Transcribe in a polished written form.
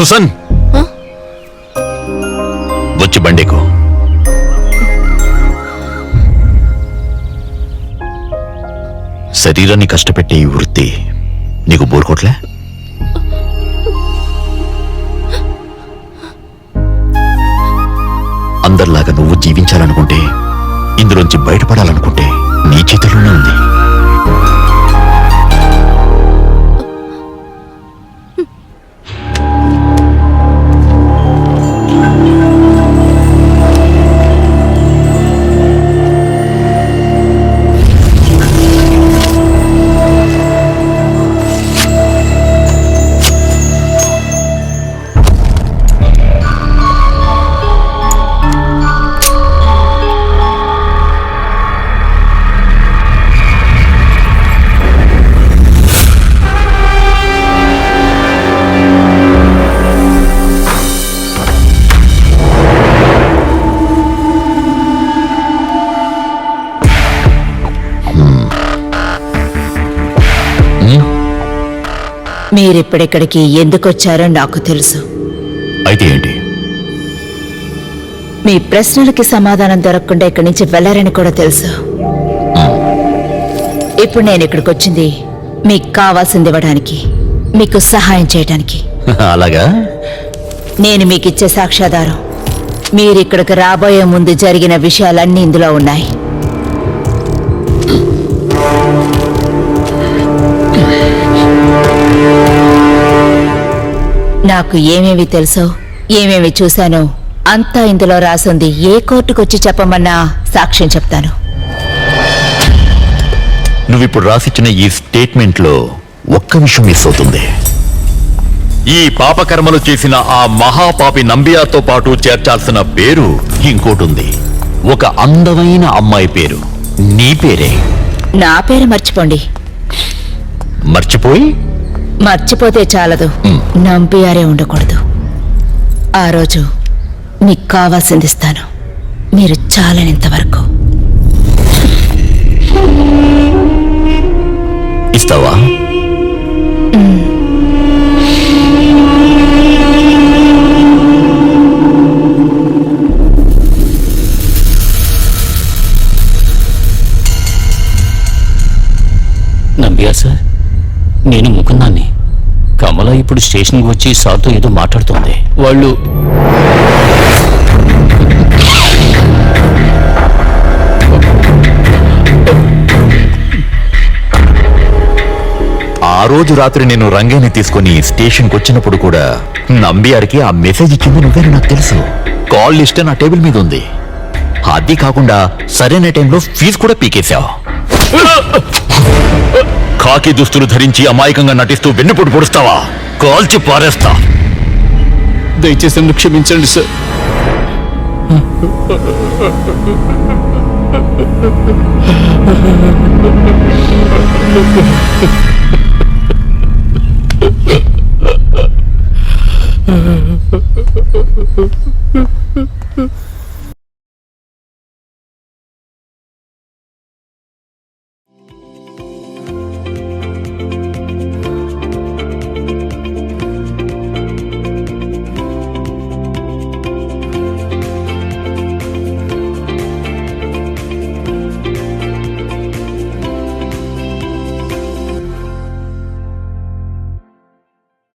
Susan, వచ్చి బండేకు. శరీరాన్ని కష్టపెట్టే ఈ వృత్తి నీకు బోరుకోట్లే? అందరిలాగా నువ్వు జీవించాలనుకుంటే, ఇందులోంచి బయటపడాలనుకుంటే నీ చేతిలోనే ఉంది. మీరిప్పుడెక్కడికి ఎందుకొచ్చారో నాకు తెలుసు. అయితే ఏంటి? మీ ప్రశ్నలకి సమాధానం దొరకకుండా ఇక్కడి నుంచి వెళ్లారని కూడా తెలుసు. ఇప్పుడు నేను ఇక్కడికి వచ్చింది మీకు కావాల్సింది ఇవ్వడానికి, మీకు సహాయం చేయడానికి. అలాగా? నేను మీకు ఇచ్చే సాక్ష్యాధారం మీరిక్కడికి రాబోయే ముందు జరిగిన విషయాలన్నీ ఇందులో ఉన్నాయి. నాకు ఏమేమి తెలుసో, ఏమేమి చూశానో అంతా ఇందులో రాసుంది. ఏ కోర్టుకొచ్చి చెప్పమన్నా సాక్ష్యం చెప్తాను. నువ్విప్పుడు రాసిచ్చిన ఈ స్టేట్మెంట్ లో ఒక్క విషయం మిస్ అవుతుంది. ఈ పాపకర్మలు చేసిన ఆ మహాపాపి నంబియాతో పాటు చేర్చాల్సిన పేరు ఇంకోటుంది. ఒక అందమైన అమ్మాయి పేరు. నీ పేరే. నా పేరు మర్చిపోండి. మర్చిపోతే చాలదు, నంబియారే ఉండకూడదు. ఆ రోజు మీకు కావాల్సింది ఇస్తాను, మీరు చాలనంత వరకు. ఇస్తావా? నంబియా సార్, నేను ముకుందాన్ని. కమల ఇప్పుడు స్టేషన్కి వచ్చి సార్తో ఏదో మాట్లాడుతోంది. వాళ్ళు ఆ రోజు రాత్రి నేను రంగేని తీసుకుని స్టేషన్కి వచ్చినప్పుడు కూడా నంబియారికి ఆ మెసేజ్ ఇచ్చింది నువ్వేనా నాకు తెలుసు. కాల్ లిస్ట్ నా టేబుల్ మీద ఉంది. అది కాకుండా సరైన టైంలో ఫీజు కూడా పీకేశావు. కాకి దుస్తులు ధరించి అమాయకంగా నటిస్తూ వెన్నుపోటు పొడుస్తావా? కాల్చి పారేస్తా. దయచేసి నన్ను క్షమించండి సార్.